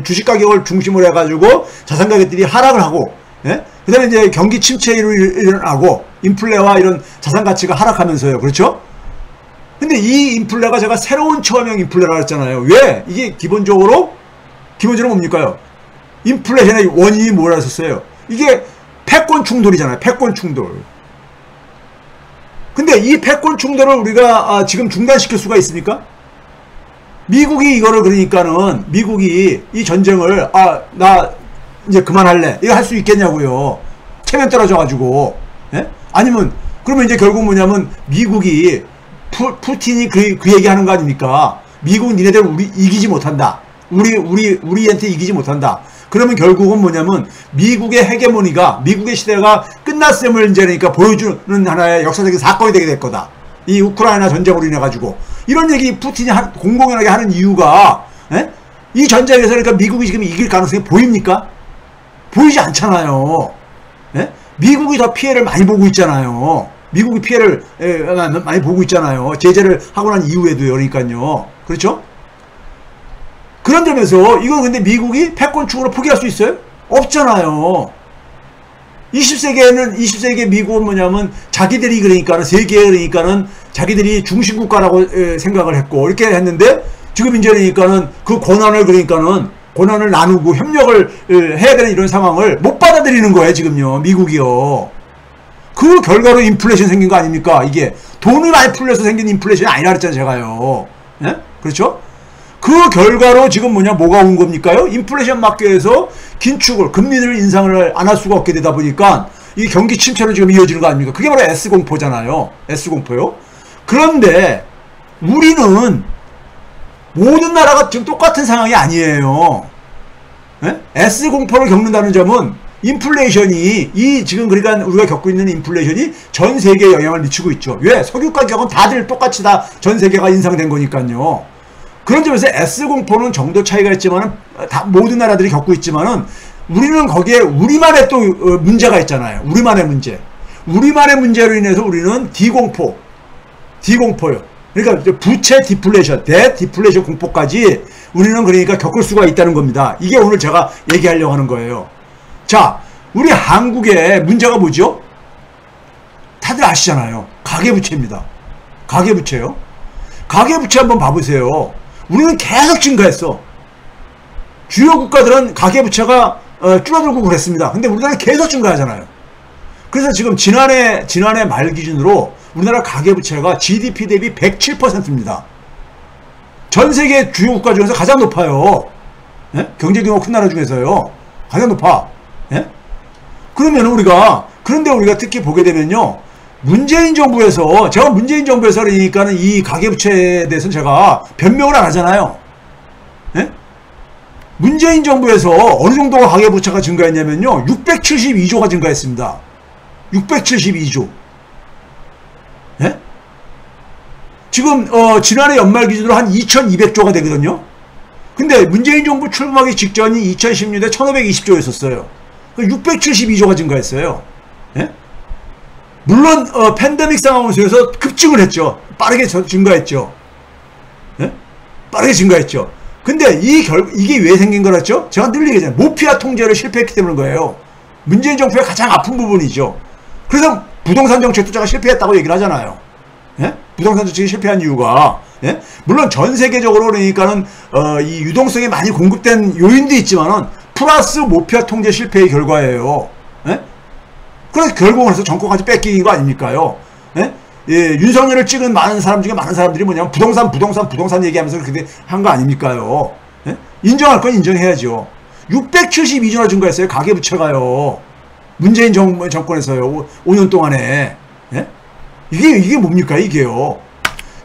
주식 가격을 중심으로 해가지고 자산 가격들이 하락을 하고, 예? 그 다음에 이제 경기 침체로 일어나고, 인플레와 이런 자산 가치가 하락하면서요. 그렇죠? 근데 이 인플레가 제가 새로운 초험형 인플레라고 했잖아요. 왜? 이게 기본적으로 뭡니까요? 인플레이션의 원인이 뭐라 했었어요? 이게 패권 충돌이잖아요. 패권 충돌. 근데 이 패권 충돌을 우리가 지금 중단시킬 수가 있습니까? 미국이 이거를 그러니까는 미국이 이 전쟁을 나 이제 그만할래 이거 할 수 있겠냐고요. 체면 떨어져가지고. 예? 아니면 그러면 이제 결국 뭐냐면 미국이 푸틴이 그 얘기하는 거 아닙니까? 미국은 니네들 우리 이기지 못한다. 우리한테 이기지 못한다. 그러면 결국은 뭐냐면 미국의 헤게모니가 미국의 시대가 끝났음을 이제 그러니까 보여주는 하나의 역사적인 사건이 되게 될 거다. 이 우크라이나 전쟁으로 인해 가지고 이런 얘기 푸틴이 공공연하게 하는 이유가 이 전쟁에서 그러니까 미국이 지금 이길 가능성이 보입니까? 보이지 않잖아요. 미국이 더 피해를 많이 보고 있잖아요. 미국이 피해를 많이 보고 있잖아요. 제재를 하고 난 이후에도요. 그러니까요. 그렇죠? 그런 점에서 이거 근데 미국이 패권축으로 포기할 수 있어요? 없잖아요. 20세기에 미국은 뭐냐면 자기들이 그러니까는 세계에 그러니까는 자기들이 중심국가라고 생각을 했고 이렇게 했는데 지금 이제 그러니까는 그 권한을 나누고 협력을 해야 되는 이런 상황을 못 받아들이는 거예요. 지금요. 미국이요. 그 결과로 인플레이션 생긴 거 아닙니까? 이게 돈이 많이 풀려서 생긴 인플레이션이 아니라 그랬잖아요. 제가요. 예? 그렇죠? 그 그 결과로 지금 뭐가 온 겁니까요? 인플레이션 마켓에서 긴축을, 금리를 인상을 안 할 수가 없게 되다 보니까 이 경기 침체로 지금 이어지는 거 아닙니까? 그게 바로 S공포잖아요. S공포요. 그런데 우리는 모든 나라가 지금 똑같은 상황이 아니에요. 네? S공포를 겪는다는 점은 인플레이션이 지금 그러니까 우리가 겪고 있는 인플레이션이 전 세계에 영향을 미치고 있죠. 왜? 석유 가격은 다들 똑같이 다 전 세계가 인상된 거니까요. 그런 점에서 S공포는 정도 차이가 있지만은 다 모든 나라들이 겪고 있지만은 우리는 거기에 우리만의 또 문제가 있잖아요. 우리만의 문제. 우리만의 문제로 인해서 우리는 D공포요. 그러니까 부채 디플레이션, 디플레이션 공포까지 우리는 그러니까 겪을 수가 있다는 겁니다. 이게 오늘 제가 얘기하려고 하는 거예요. 자, 우리 한국의 문제가 뭐죠? 다들 아시잖아요. 가계부채입니다. 가계부채요. 가계부채 한번 봐보세요. 우리는 계속 증가했어. 주요 국가들은 가계부채가 줄어들고 그랬습니다. 근데 우리나라는 계속 증가하잖아요. 그래서 지금 지난해 말 기준으로 우리나라 가계부채가 GDP 대비 107%입니다. 전 세계 주요 국가 중에서 가장 높아요. 예? 경제규모 큰 나라 중에서요. 가장 높아. 예? 그러면 그런데 우리가 특히 보게 되면요. 문재인 정부에서 그러니까는 이 가계부채에 대해서는 제가 변명을 안 하잖아요. 예? 문재인 정부에서 어느 정도가 가계부채가 증가했냐면요. 672조가 증가했습니다. 672조. 예? 지금 지난해 연말 기준으로 한 2200조가 되거든요. 근데 문재인 정부 출범하기 직전이 2016년에 1520조였었어요. 672조가 증가했어요. 예? 물론 팬데믹 상황 속에서 급증을 했죠. 빠르게 증가했죠. 예? 빠르게 증가했죠. 근데 이게 왜 생긴 거랬죠? 제가 늘 얘기하잖아요. 모피아 통제를 실패했기 때문인 거예요. 문재인 정부의 가장 아픈 부분이죠. 그래서 부동산 정책도 제가 실패했다고 얘기를 하잖아요. 예? 부동산 정책이 실패한 이유가, 예? 물론 전 세계적으로 그러니까는 이 유동성이 많이 공급된 요인도 있지만은 플러스 모피아 통제 실패의 결과예요. 예? 그래서 결국은 해서 정권까지 뺏긴 거 아닙니까요? 예? 예, 윤석열을 찍은 많은 사람 중에 많은 사람들이 뭐냐면 부동산 얘기하면서 그렇게 한 거 아닙니까요? 예? 인정할 건 인정해야죠. 672조나 증가했어요. 가계부채가요. 문재인 정권에서요. 5년 동안에. 예? 이게 뭡니까? 이게요.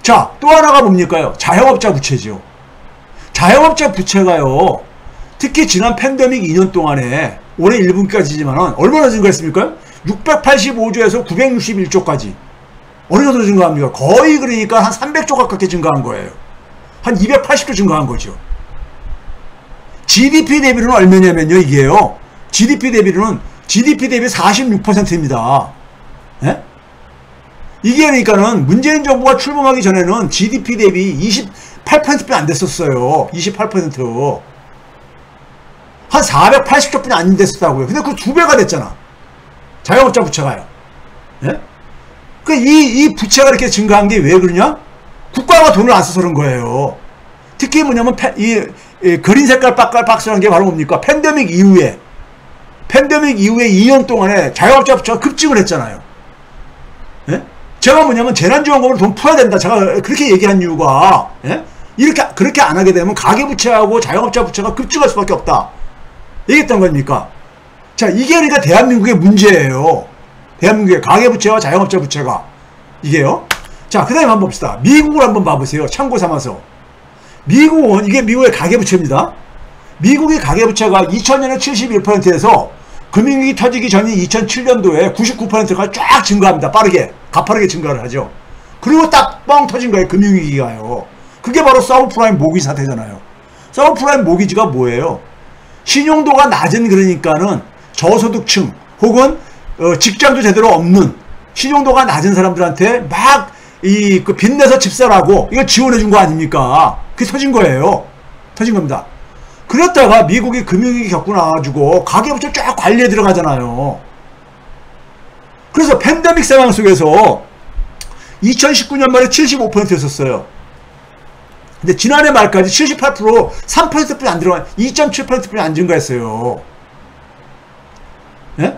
자, 또 하나가 뭡니까요? 자영업자 부채죠. 자영업자 부채가요. 특히 지난 팬데믹 2년 동안에 올해 1분기까지지만 얼마나 증가했습니까? 685조에서 961조까지. 어느 정도 증가합니까? 거의 그러니까 한 300조 가깝게 증가한 거예요. 한 280조 증가한 거죠. GDP 대비로는 얼마냐면요, 이게요. GDP 대비 46%입니다. 예? 이게 그러니까는 문재인 정부가 출범하기 전에는 GDP 대비 28%뿐이 안 됐었어요. 28%. 한 480조뿐이 안 됐었다고요. 근데 그 2배가 됐잖아. 자영업자 부채가요. 예? 이 부채가 이렇게 증가한 게 왜 그러냐? 국가가 돈을 안 써서 그런 거예요. 특히 뭐냐면 이 그린 색깔 박스라는 게 바로 뭡니까? 팬데믹 이후에 2년 동안에 자영업자 부채가 급증을 했잖아요. 예? 제가 뭐냐면 재난지원금으로 돈 풀어야 된다. 제가 그렇게 얘기한 이유가, 예? 그렇게 안 하게 되면 가계부채하고 자영업자 부채가 급증할 수밖에 없다. 얘기했던 겁니까? 자, 이게 그러니까 대한민국의 문제예요. 대한민국의 가계부채와 자영업자 부채가. 이게요. 자, 그 다음에 한번 봅시다. 미국을 한번 봐보세요. 참고 삼아서. 미국은, 이게 미국의 가계부채입니다. 미국의 가계부채가 2000년에 71%에서 금융위기 터지기 전인 2007년도에 99%가 쫙 증가합니다. 가파르게 증가를 하죠. 그리고 딱 뻥 터진 거예요. 금융위기가요. 그게 바로 서브프라임 모기지 사태잖아요. 서브프라임 모기지가 뭐예요? 신용도가 낮은 그러니까는 저소득층 혹은 직장도 제대로 없는 신용도가 낮은 사람들한테 막 그 빚내서 집 사라고 이걸 지원해 준 거 아닙니까? 그게 터진 거예요. 터진 겁니다. 그랬다가 미국이 금융위기 겪고 나가지고 가계부채 쫙 관리에 들어가잖아요. 그래서 팬데믹 상황 속에서 2019년 말에 75%였었어요. 근데 지난해 말까지 78% 3%뿐이 안 들어가 2.7%뿐이 안 증가했어요. 예?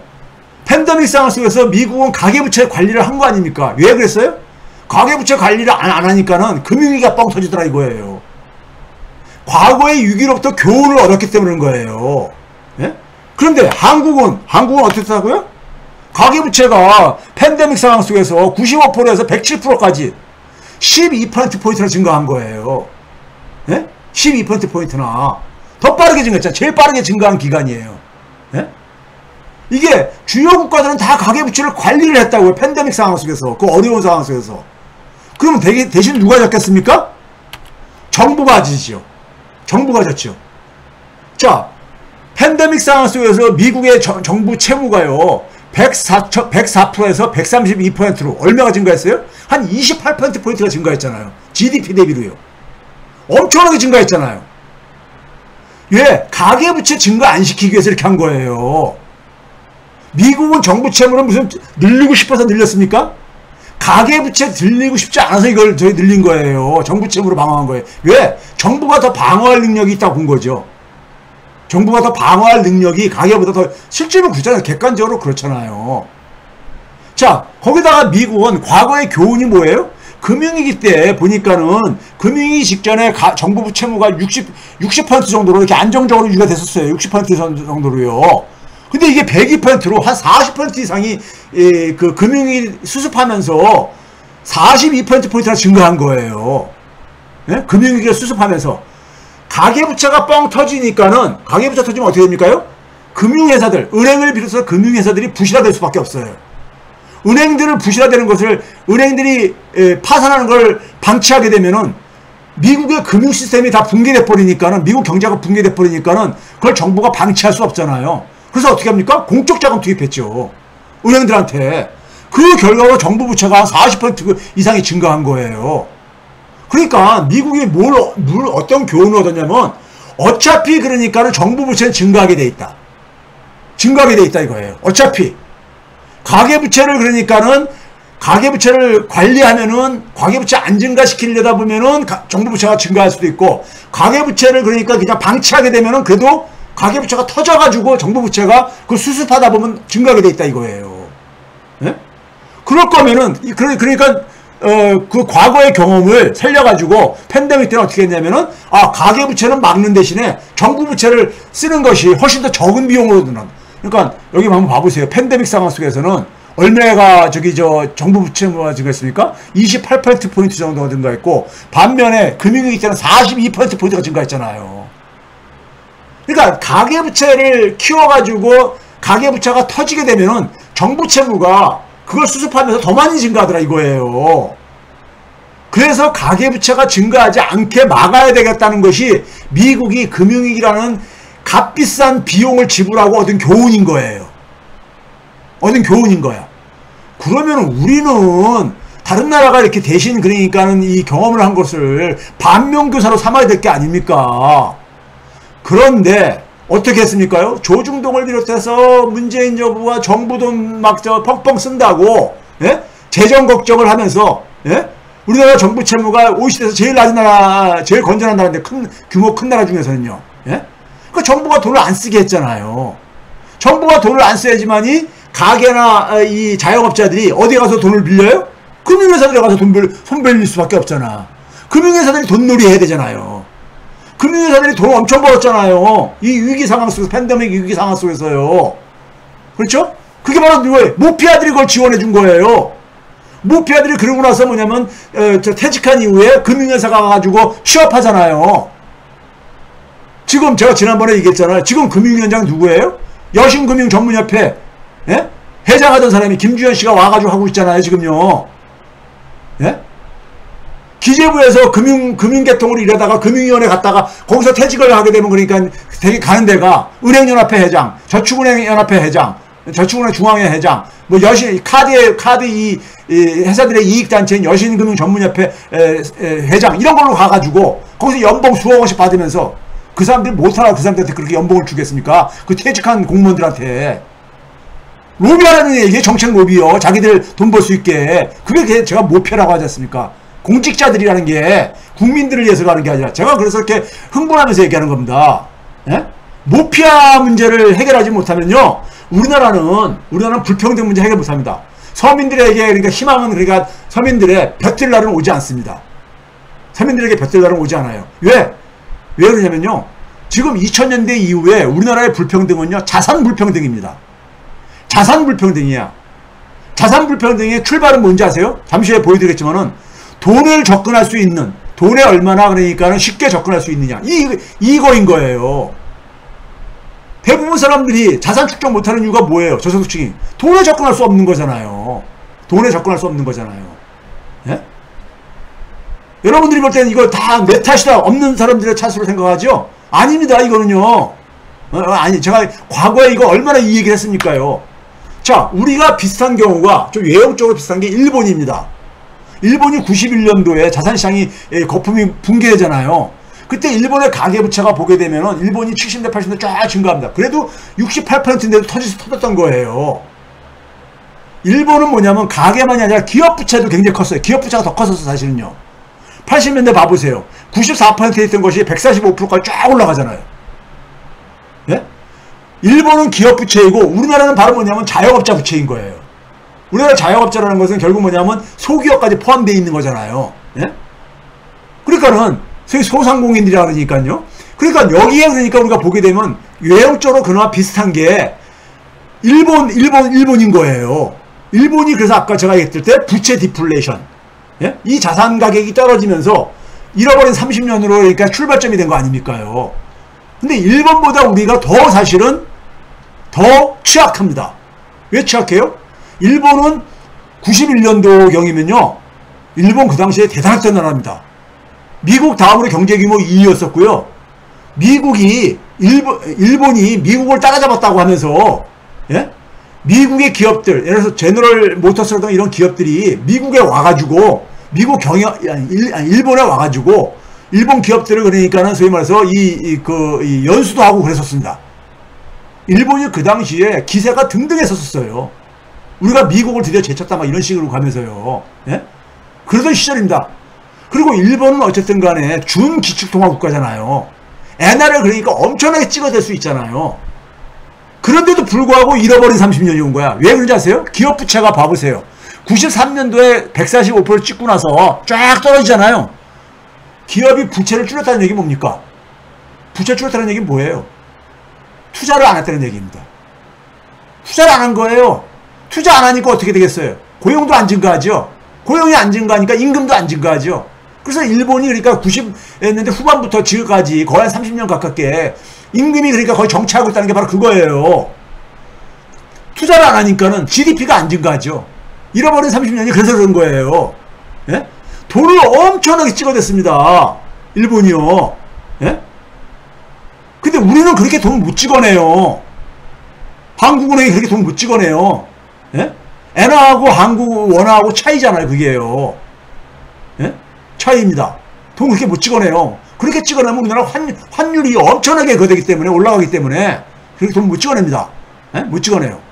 팬데믹 상황 속에서 미국은 가계부채 관리를 한 거 아닙니까? 왜 그랬어요? 가계부채 관리를 안 하니까는 금융위기가 뻥 터지더라 이거예요. 과거의 위기로부터 교훈을 얻었기 때문인 거예요. 예? 그런데 한국은 어떻다고요? 가계부채가 팬데믹 상황 속에서 95%에서 107%까지 12%포인트나 증가한 거예요. 예? 12%포인트나 더 빠르게 증가했잖아요. 제일 빠르게 증가한 기간이에요. 예? 이게 주요 국가들은 다 가계부채를 관리를 했다고요. 팬데믹 상황 속에서, 그 어려운 상황 속에서. 그러면 대신 누가 졌겠습니까? 정부가 지죠. 정부가 졌죠. 자, 팬데믹 상황 속에서 미국의 정부 채무가요 104%에서 132%로 얼마가 증가했어요? 한 28%포인트가 증가했잖아요. GDP 대비로요. 엄청나게 증가했잖아요. 왜? 가계부채 증가 안 시키기 위해서 이렇게 한 거예요. 미국은 정부 채무를 무슨 늘리고 싶어서 늘렸습니까? 가계부채 늘리고 싶지 않아서 이걸 저희 늘린 거예요. 정부 채무로 방어한 거예요. 왜? 정부가 더 방어할 능력이 있다고 본 거죠. 정부가 더 방어할 능력이 가계보다 더 실제로 그렇잖아요. 객관적으로 그렇잖아요. 자, 거기다가 미국은 과거의 교훈이 뭐예요? 금융위기 때 보니까는 금융위기 직전에 정부 채무가 60% 정도로 이렇게 안정적으로 유지가 됐었어요. 60% 정도로요. 근데 이게 102%로 한 40% 이상이 그 금융위기 수습하면서 42%포인트나 증가한 거예요. 예? 금융위기를 수습하면서. 가계부채가 뻥 터지니까는, 가계부채 터지면 어떻게 됩니까요? 금융회사들, 은행을 비롯해서 금융회사들이 부실화될 수밖에 없어요. 은행들을 부실화되는 것을, 은행들이 파산하는 걸 방치하게 되면은 미국의 금융 시스템이 다 붕괴돼 버리니까는, 미국 경제가 붕괴돼 버리니까는 그걸 정부가 방치할 수 없잖아요. 그래서 어떻게 합니까? 공적 자금 투입했죠. 은행들한테. 그 결과로 정부 부채가 40% 이상이 증가한 거예요. 그러니까 미국이 어떤 교훈을 얻었냐면, 어차피 그러니까는 정부 부채는 증가하게 돼 있다. 증가하게 돼 있다 이거예요. 어차피. 가계부채를 그러니까는, 가계부채를 관리하면은, 가계부채 안 증가시키려다 보면은 정부 부채가 증가할 수도 있고, 가계부채를 그러니까 그냥 방치하게 되면은 그래도 가계부채가 터져가지고 정부 부채가 그걸 수습하다 보면 증가하게 돼 있다 이거예요. 예? 그럴 거면은, 그러니까, 그 과거의 경험을 살려가지고 팬데믹 때는 어떻게 했냐면은, 가계부채는 막는 대신에 정부 부채를 쓰는 것이 훨씬 더 적은 비용으로 드는. 그러니까 여기 한번 봐보세요. 팬데믹 상황 속에서는 얼마가 정부 부채가 증가했습니까? 28%포인트 정도가 증가했고, 반면에 금융위기 때는 42%포인트가 증가했잖아요. 그러니까 가계부채를 키워가지고 가계부채가 터지게 되면은 정부 채무가 그걸 수습하면서 더 많이 증가하더라 이거예요. 그래서 가계부채가 증가하지 않게 막아야 되겠다는 것이 미국이 금융위기라는 값비싼 비용을 지불하고 얻은 교훈인 거예요. 얻은 교훈인 거야. 그러면 우리는 다른 나라가 이렇게 대신 그러니까는 이 경험을 한 것을 반면교사로 삼아야 될 게 아닙니까? 그런데 어떻게 했습니까요? 조중동을 비롯해서 문재인 정부와 정부 돈 막 펑펑 쓴다고, 예? 재정 걱정을 하면서, 예? 우리나라 정부 채무가 OECD에서 제일 낮은 나라, 제일 건전한 나라인데 규모 큰 나라 중에서는요. 예? 그 정부가 돈을 안 쓰게 했잖아요. 정부가 돈을 안 써야지만이 가게나 이 자영업자들이 어디 가서 돈을 빌려요? 금융회사들에 가서 손 빌릴 수밖에 없잖아. 금융회사들이 돈놀이 해야 되잖아요. 금융회사들이 돈 엄청 벌었잖아요. 이 위기 상황 속에서, 팬데믹 위기 상황 속에서요. 그렇죠? 그게 바로 누구예요? 모피아들이 그걸 지원해 준 거예요. 모피아들이 그러고 나서 뭐냐면, 퇴직한 이후에 금융회사가 가가지고 취업하잖아요. 지금 제가 지난번에 얘기했잖아요. 지금 금융위원장 누구예요? 여신금융전문협회, 예? 회장하던 사람이 김주현 씨가 와가지고 하고 있잖아요, 지금요. 예? 기재부에서 금융계통으로 일하다가 금융위원회 갔다가 거기서 퇴직을 하게 되면 그러니까 가는 데가 은행연합회 회장, 저축은행연합회 회장, 저축은행 중앙회 회장, 뭐 카드 이 회사들의 이익단체인 여신금융전문협회 회장 이런 걸로 가가지고 거기서 연봉 수억 원씩 받으면서 그 사람들이 못하나 그 사람들한테 그렇게 연봉을 주겠습니까? 그 퇴직한 공무원들한테. 로비하라는 얘기예요. 정책 로비요. 자기들 돈 벌 수 있게. 그게 제가 모피아라고 하지 않습니까? 공직자들이라는 게 국민들을 위해서 하는 게 아니라 제가 그래서 이렇게 흥분하면서 얘기하는 겁니다. 예? 모피아 문제를 해결하지 못하면요. 우리나라는 불평등 문제 해결 못합니다. 서민들에게 그러니까 희망은 그러니까 서민들의 볕들 날은 오지 않습니다. 서민들에게 볕들 날은 오지 않아요. 왜? 왜 그러냐면요. 지금 2000년대 이후에 우리나라의 불평등은요. 자산 불평등입니다. 자산 불평등이야. 자산 불평등의 출발은 뭔지 아세요? 잠시 후에 보여드리겠지만은 돈을 접근할 수 있는, 돈에 얼마나 그러니까는 쉽게 접근할 수 있느냐. 이거인 거예요. 대부분 사람들이 자산 축적 못하는 이유가 뭐예요? 저소득층이. 돈에 접근할 수 없는 거잖아요. 돈에 접근할 수 없는 거잖아요. 예? 여러분들이 볼 때는 이거 다 내 탓이다. 없는 사람들의 탓으로 생각하죠? 아닙니다. 이거는요. 아니, 제가 과거에 이거 얼마나 이 얘기를 했습니까요? 자, 우리가 비슷한 경우가 좀 외형적으로 비슷한 게 일본입니다. 일본이 91년도에 자산시장이 거품이 붕괴되잖아요. 그때 일본의 가계부채가 보게 되면은 일본이 70대 80대 쫙 증가합니다. 그래도 68%인데도 터졌던 거예요. 일본은 뭐냐면 가계만이 아니라 기업부채도 굉장히 컸어요. 기업부채가 더 컸었어 사실은요. 80년대 봐보세요. 94%에 있던 것이 145%까지 쫙 올라가잖아요. 예? 일본은 기업부채이고 우리나라는 바로 뭐냐면 자영업자 부채인 거예요. 우리나라 자영업자라는 것은 결국 뭐냐면 소기업까지 포함되어 있는 거잖아요. 예? 그러니까는 소위 소상공인들이라 그러니까요. 그러니까 여기에 그러니까 우리가 보게 되면 외형적으로 그나마 비슷한 게 일본인 거예요. 일본이 그래서 아까 제가 얘기했을 때 부채 디플레이션. 예? 이 자산 가격이 떨어지면서 잃어버린 30년으로 그러니까 출발점이 된 거 아닙니까요? 근데 일본보다 우리가 더 사실은 더 취약합니다. 왜 취약해요? 일본은 91년도경이면요. 일본 그 당시에 대단했던 나라입니다. 미국 다음으로 경제규모 2위였었고요. 미국이 일본이 미국을 따라잡았다고 하면서 예? 미국의 기업들, 예를 들어서 제너럴 모터스라든가 이런 기업들이 미국에 와가지고 일본에 와가지고 일본 기업들을 그러니까는 소위 말해서 이 연수도 하고 그랬었습니다. 일본이 그 당시에 기세가 등등했었어요. 우리가 미국을 드디어 제쳤다 막 이런 식으로 가면서요. 예? 그러던 시절입니다. 그리고 일본은 어쨌든 간에 준기축통화국가잖아요. 엔화를 그러니까 엄청나게 찍어댈 수 있잖아요. 그런데도 불구하고 잃어버린 30년이 온 거야. 왜 그런지 아세요? 기업부채가 봐보세요. 93년도에 145% 찍고 나서 쫙 떨어지잖아요. 기업이 부채를 줄였다는 얘기 뭡니까? 부채 줄였다는 얘기는 뭐예요? 투자를 안 했다는 얘기입니다. 투자를 안 한 거예요. 투자 안 하니까 어떻게 되겠어요? 고용도 안 증가하죠. 고용이 안 증가하니까 임금도 안 증가하죠. 그래서 일본이 그러니까 90년대 후반부터 지금까지 거의 한 30년 가깝게 임금이 그러니까 거의 정체하고 있다는 게 바로 그거예요. 투자를 안 하니까는 GDP가 안 증가하죠. 잃어버린 30년이 그래서 그런 거예요. 예? 돈을 엄청나게 찍어댔습니다. 일본이요. 예? 근데 우리는 그렇게 돈 못 찍어내요. 한국은행이 그렇게 돈 못 찍어내요. 예? 엔화하고 한국 원화하고 차이잖아요. 그게요. 예? 차이입니다. 돈 그렇게 못 찍어내요. 그렇게 찍어내면 우리나라 환율이 엄청나게 거되기 때문에 올라가기 때문에 그렇게 돈 못 찍어냅니다. 예? 못 찍어내요.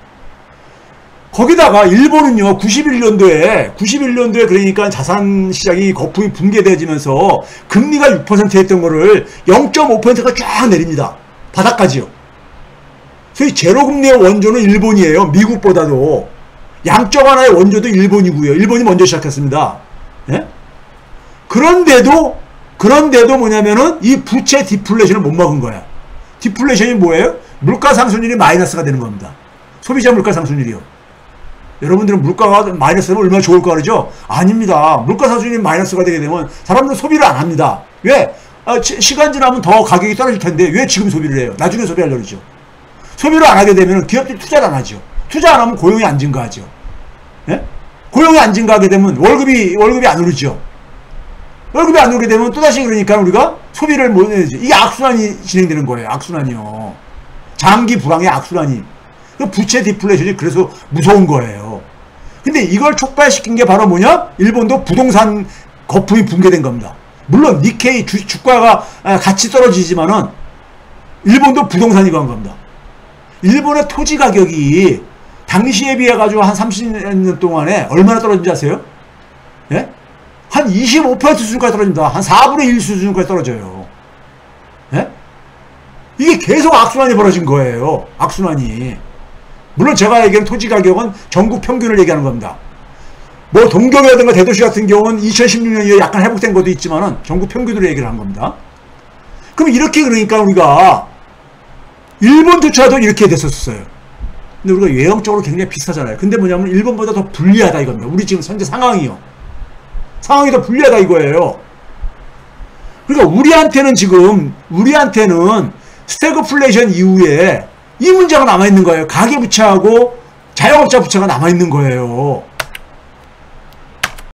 거기다가 일본은요 91년도에 그러니까 자산시장이 거품이 붕괴되어지면서 금리가 6% 했던 거를 0.5%가 쫙 내립니다. 바닥까지요. 소위 제로금리의 원조는 일본이에요. 미국보다도. 양적 완화의 원조도 일본이고요. 일본이 먼저 시작했습니다. 예? 그런데도 뭐냐면은 이 부채 디플레이션을 못 막은 거야. 디플레이션이 뭐예요? 물가 상승률이 마이너스가 되는 겁니다. 소비자 물가 상승률이요. 여러분들은 물가가 마이너스 되면 얼마나 좋을까 그러죠? 아닙니다. 물가 상승률이 마이너스가 되게 되면 사람들은 소비를 안 합니다. 왜? 시간 지나면 더 가격이 떨어질 텐데 왜 지금 소비를 해요? 나중에 소비하려고 그러죠. 소비를 안 하게 되면 기업들이 투자를 안 하죠. 투자 안 하면 고용이 안 증가하죠. 예? 고용이 안 증가하게 되면 월급이 안 오르죠. 월급이 안 오르게 되면 또다시 그러니까 우리가 소비를 못 해야지. 이게 악순환이 진행되는 거예요. 악순환이요. 장기 불황의 악순환이. 그 부채 디플레이션이 그래서 무서운 거예요. 근데 이걸 촉발시킨 게 바로 뭐냐? 일본도 부동산 거품이 붕괴된 겁니다. 물론 니케이 주가가 같이 떨어지지만은 일본도 부동산이 간 겁니다. 일본의 토지 가격이 당시에 비해 가지고 한 30년 동안에 얼마나 떨어진지 아세요? 예? 한 25% 수준까지 떨어집니다. 한 4분의 1 수준까지 떨어져요. 예? 이게 계속 악순환이 벌어진 거예요. 악순환이. 물론 제가 얘기하는 토지 가격은 전국 평균을 얘기하는 겁니다. 뭐 동경이라든가 대도시 같은 경우는 2016년 이후에 약간 회복된 것도 있지만은 전국 평균으로 얘기를 한 겁니다. 그럼 이렇게 그러니까 우리가 일본조차도 이렇게 됐었어요. 근데 우리가 외형적으로 굉장히 비슷하잖아요. 근데 뭐냐면 일본보다 더 불리하다 이겁니다. 우리 지금 현재 상황이요. 상황이 더 불리하다 이거예요. 그러니까 우리한테는 스태그플레이션 이후에 이 문제가 남아있는 거예요. 가계부채하고 자영업자 부채가 남아있는 거예요.